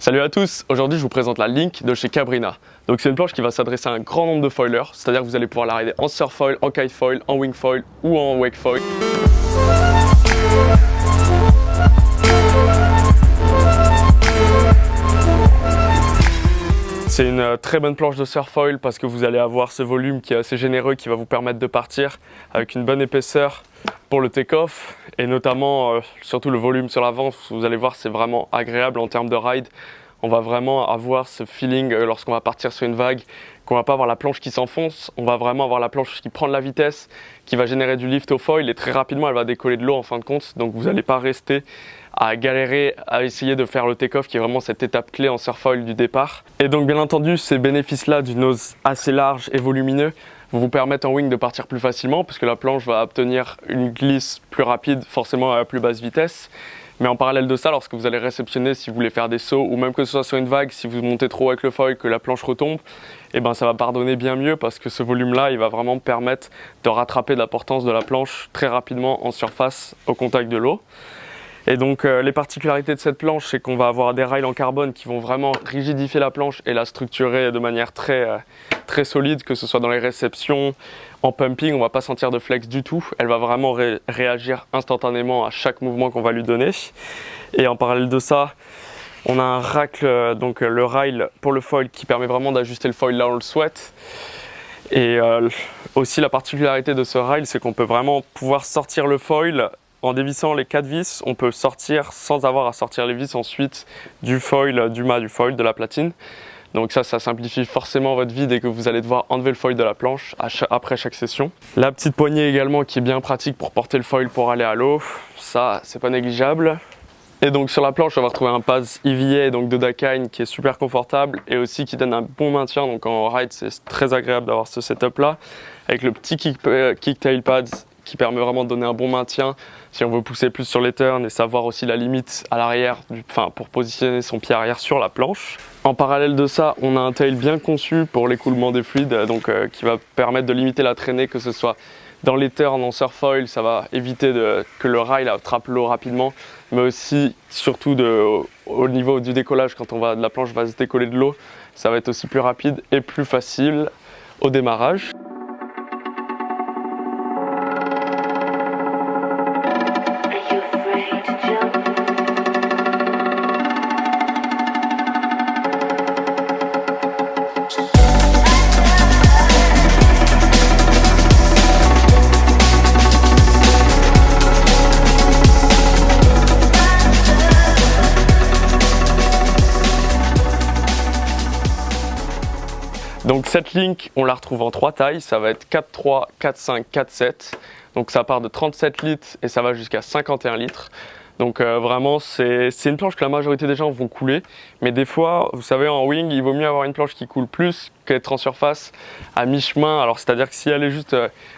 Salut à tous, aujourd'hui je vous présente la Link de chez Cabrina. Donc c'est une planche qui va s'adresser à un grand nombre de foilers, c'est-à-dire que vous allez pouvoir la rider en surf foil, en kite foil, en wing foil ou en wake foil. C'est une très bonne planche de surf foil parce que vous allez avoir ce volume qui est assez généreux qui va vous permettre de partir avec une bonne épaisseur pour le take-off et notamment surtout le volume sur l'avant. Vous allez voir, c'est vraiment agréable en termes de ride. On va vraiment avoir ce feeling lorsqu'on va partir sur une vague, qu'on va pas avoir la planche qui s'enfonce, on va vraiment avoir la planche qui prend de la vitesse, qui va générer du lift au foil et très rapidement elle va décoller de l'eau en fin de compte. Donc vous n'allez pas rester à galérer à essayer de faire le take-off qui est vraiment cette étape clé en surf foil du départ. Et donc bien entendu ces bénéfices-là d'une nose assez large et volumineux vous permettent en wing de partir plus facilement puisque la planche va obtenir une glisse plus rapide forcément à plus basse vitesse. Mais en parallèle de ça, lorsque vous allez réceptionner, si vous voulez faire des sauts ou même que ce soit sur une vague, si vous montez trop avec le foil, que la planche retombe, et ben ça va pardonner bien mieux parce que ce volume-là, il va vraiment permettre de rattraper la portance de la planche très rapidement en surface au contact de l'eau. Et donc les particularités de cette planche, c'est qu'on va avoir des rails en carbone qui vont vraiment rigidifier la planche et la structurer de manière très solide, que ce soit dans les réceptions, en pumping, on ne va pas sentir de flex du tout. Elle va vraiment réagir instantanément à chaque mouvement qu'on va lui donner. Et en parallèle de ça, on a un rack, donc le rail pour le foil qui permet vraiment d'ajuster le foil là où on le souhaite. Et aussi la particularité de ce rail, c'est qu'on peut vraiment pouvoir sortir le foil. En dévissant les 4 vis, on peut sortir sans avoir à sortir les vis ensuite du foil, du mât du foil, de la platine. Donc ça simplifie forcément votre vie dès que vous allez devoir enlever le foil de la planche après chaque session. La petite poignée également qui est bien pratique pour porter le foil pour aller à l'eau, ça c'est pas négligeable. Et donc sur la planche on va retrouver un pads EVA donc de Dakine qui est super confortable et aussi qui donne un bon maintien. Donc en ride c'est très agréable d'avoir ce setup là avec le petit kicktail pads qui permet vraiment de donner un bon maintien si on veut pousser plus sur les turns et savoir aussi la limite à l'arrière, pour positionner son pied arrière sur la planche. En parallèle de ça, on a un tail bien conçu pour l'écoulement des fluides, donc qui va permettre de limiter la traînée, que ce soit dans les turns en surf foil, ça va éviter que le rail attrape l'eau rapidement, mais aussi surtout au niveau du décollage, quand la planche va se décoller de l'eau, ça va être aussi plus rapide et plus facile au démarrage. Donc cette Link, on la retrouve en 3 tailles, ça va être 4.3, 4.5, 4.7. Donc ça part de 37 litres et ça va jusqu'à 51 litres. Donc vraiment, c'est une planche que la majorité des gens vont couler. Mais des fois, vous savez, en wing, il vaut mieux avoir une planche qui coule plus qu'être en surface à mi-chemin. Alors c'est-à-dire que si elle est juste,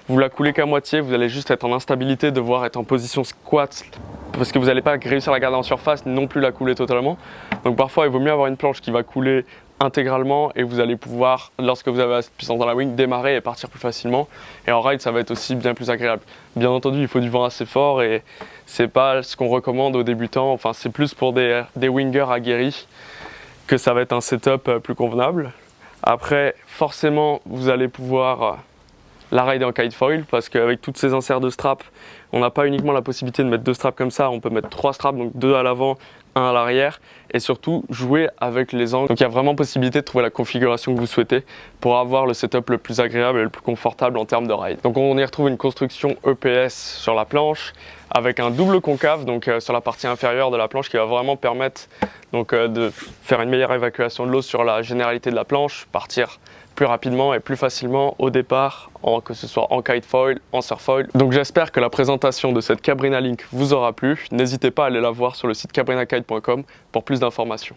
vous la coulez qu'à moitié, vous allez juste être en instabilité, devoir être en position squat. Parce que vous n'allez pas réussir à la garder en surface, non plus la couler totalement. Donc parfois, il vaut mieux avoir une planche qui va couler intégralement et vous allez pouvoir, lorsque vous avez assez de puissance dans la wing, démarrer et partir plus facilement. Et en ride, ça va être aussi bien plus agréable. Bien entendu, il faut du vent assez fort et c'est pas ce qu'on recommande aux débutants. Enfin, c'est plus pour des wingers aguerris que ça va être un setup plus convenable. Après, forcément, vous allez pouvoir la rider en kite foil parce qu'avec toutes ces inserts de straps, on n'a pas uniquement la possibilité de mettre 2 straps comme ça, on peut mettre 3 straps, donc 2 à l'avant, 1 à l'arrière et surtout jouer avec les angles. Donc il y a vraiment possibilité de trouver la configuration que vous souhaitez pour avoir le setup le plus agréable et le plus confortable en termes de ride. Donc on y retrouve une construction EPS sur la planche avec un double concave donc sur la partie inférieure de la planche qui va vraiment permettre donc, de faire une meilleure évacuation de l'eau sur la généralité de la planche, partir plus rapidement et plus facilement au départ, que ce soit en kite foil, en surf foil. Donc j'espère que la présentation de cette Cabrina Link vous aura plu. N'hésitez pas à aller la voir sur le site cabrinakite.com pour plus d'informations.